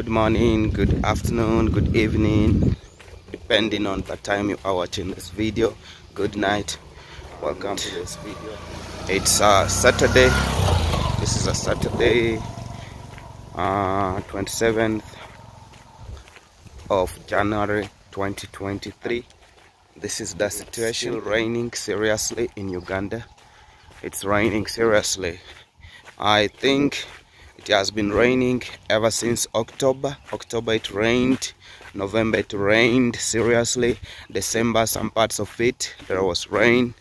Good morning, good afternoon, good evening, depending on the time you are watching this video. Good night. Welcome to this video. It's Saturday. This is a Saturday, 27th of January 2023. This is the situation. It's still raining seriously in Uganda. It's raining seriously. I think it has been raining ever since October. October it rained, November it rained seriously, December some parts of it there was rain,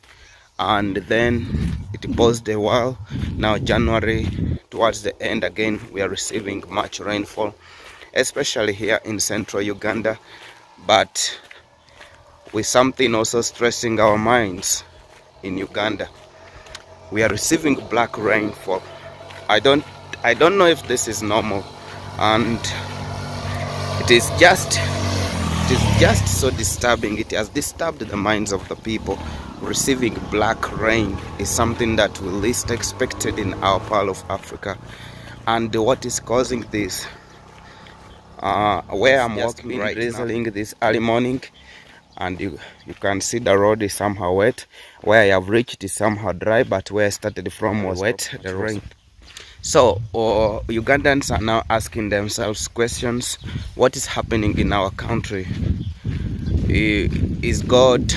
and then it paused a while. Now January, towards the end again, we are receiving much rainfall, especially here in central Uganda, but with something also stressing our minds in Uganda. We are receiving black rainfall. I don't know if this is normal, and it is just so disturbing. It has disturbed the minds of the people. Receiving black rain is something that we least expected in our part of Africa. And what is causing this? Where I'm walking right drizzling now, this early morning, and you can see the road is somehow wet. Where I have reached is somehow dry, but where I started from was wet, the rain. So Ugandans are now asking themselves questions. What is happening in our country? Is God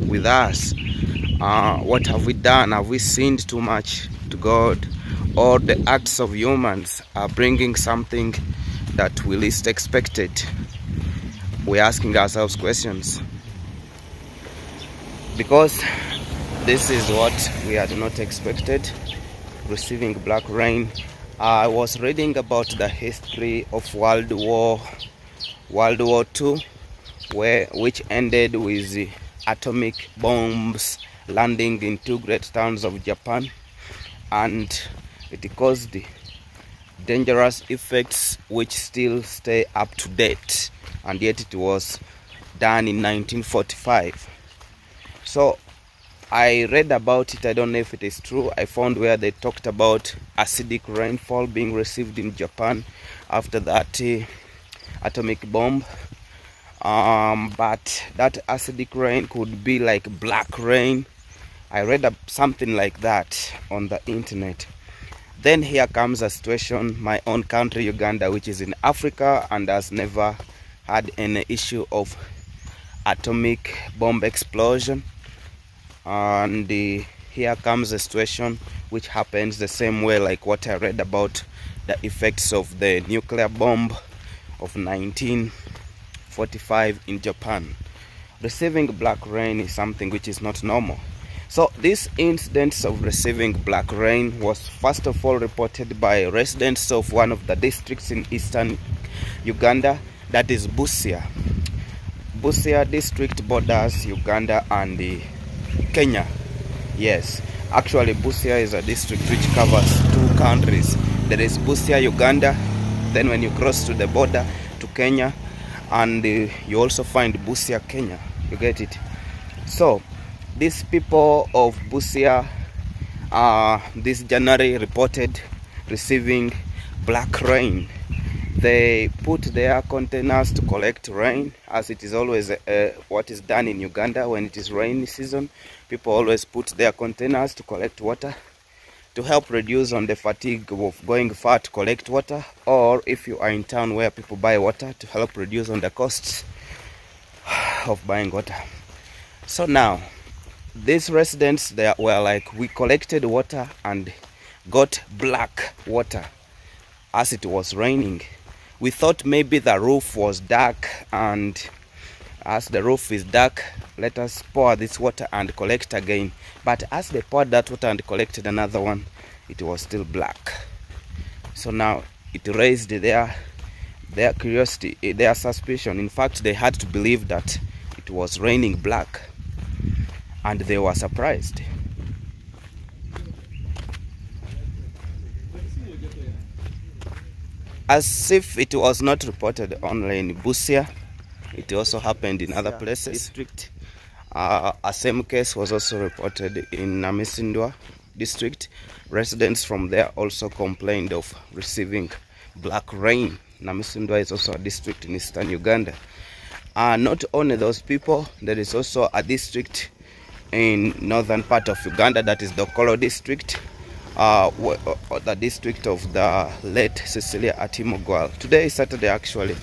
with us? What have we done? Have we sinned too much to God? Or the acts of humans are bringing something that we least expected? We're asking ourselves questions, because this is what we had not expected. Receiving black rain. I was reading about the history of World War II, which ended with the atomic bombs landing in two great towns of Japan, and it caused dangerous effects which still stay up to date, and yet it was done in 1945. So I read about it. I don't know if it is true. I found where they talked about acidic rainfall being received in Japan after that atomic bomb. But that acidic rain could be like black rain. I read something like that on the internet. Then here comes a situation, my own country, Uganda, which is in Africa and has never had any issue of atomic bomb explosion. And here comes a situation which happens the same way like what I read about the effects of the nuclear bomb of 1945 in Japan. Receiving black rain is something which is not normal. So this incident of receiving black rain was first of all reported by residents of one of the districts in eastern Uganda, that is Busia. Busia district borders Uganda and Kenya. Yes, actually Busia is a district which covers two countries. There is Busia, Uganda, then when you cross to the border to Kenya, and you also find Busia, Kenya. You get it? So these people of Busia this January reported receiving black rain. They put their containers to collect rain, as it is always what is done in Uganda when it is rainy season. People always put their containers to collect water, to help reduce on the fatigue of going far to collect water, or if you are in town where people buy water, to help reduce on the costs of buying water. So now these residents, they were like, we collected water and got black water as it was raining. We thought maybe the roof was dark, and as the roof is dark, let us pour this water and collect again. But as they poured that water and collected another one, it was still black. So now it raised their curiosity, their suspicion. In fact, they had to believe that it was raining black, and they were surprised. As if it was not reported only in Busia, it also happened in other places. District. A same case was also reported in Namisindwa district. Residents from there also complained of receiving black rain Namisundwa is also a district in eastern Uganda. Not only those people, there is also a district in northern part of Uganda, that is the Dokolo district, the district of the late Cecilia Atimogwal. Today is Saturday actually.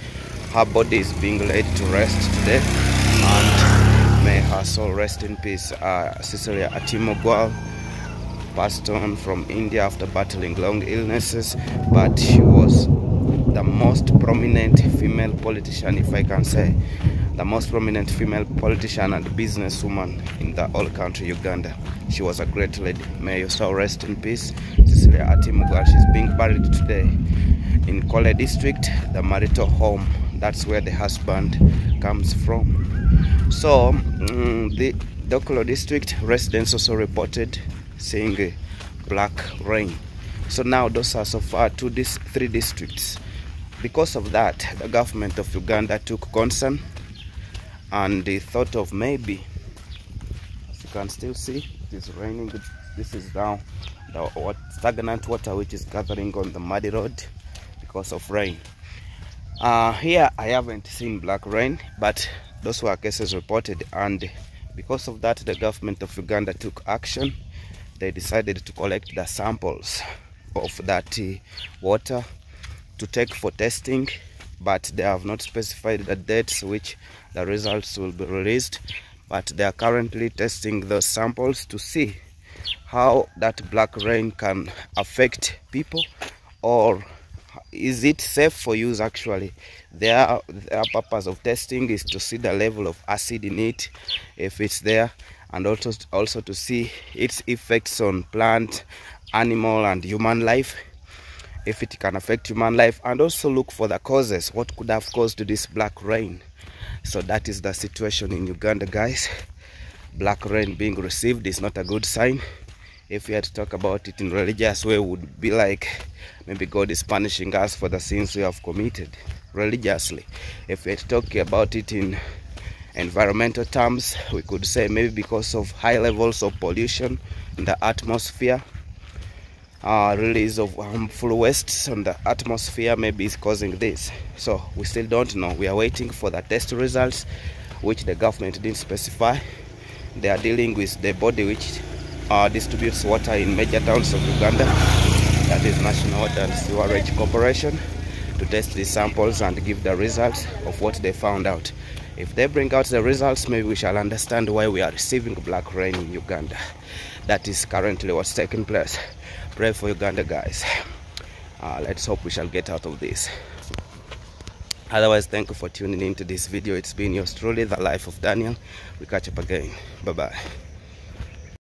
Her body is being laid to rest today, and may her soul rest in peace. Cecilia Atimogwal passed on from India after battling long illnesses, but she was the most prominent female politician, if I can say, the most prominent female politician and businesswoman in the whole country Uganda. She was a great lady. May your soul rest in peace, Cecilia Atimogwal. She's being buried today in Kole district, the marital home. That's where the husband comes from. So the Dokolo district residents also reported seeing black rain. So now those are so far three districts. Because of that, the government of Uganda took concern, and they thought of maybe, as you can still see, it is raining. This is now the stagnant water which is gathering on the muddy road because of rain. Here I haven't seen black rain, but those were cases reported, and because of that the government of Uganda took action. They decided to collect the samples of that water to take for testing, but they have not specified the dates which the results will be released. But they are currently testing those samples to see how that black rain can affect people, or is it safe for use actually. Their purpose of testing is to see the level of acid in it, if it's there, and also to see its effects on plant, animal and human life, if it can affect human life, and also look for the causes, what could have caused this black rain. So that is the situation in Uganda, guys. Black rain being received is not a good sign. If we had to talk about it in religious way, would be like maybe God is punishing us for the sins we have committed religiously. If we had to talk about it in environmental terms, we could say maybe because of high levels of pollution in the atmosphere, release of harmful wastes on the atmosphere maybe is causing this. So we still don't know. We are waiting for the test results, which the government didn't specify. They are dealing with the body which distributes water in major towns of Uganda, that is National Water and Sewerage Corporation, to test these samples and give the results of what they found out. If they bring out the results, maybe we shall understand why we are receiving black rain in Uganda. That is currently what's taking place. Pray for Uganda, guys. Let's hope we shall get out of this. Otherwise, thank you for tuning into this video. It's been yours truly, The Life of Daniel. We catch up again. Bye bye.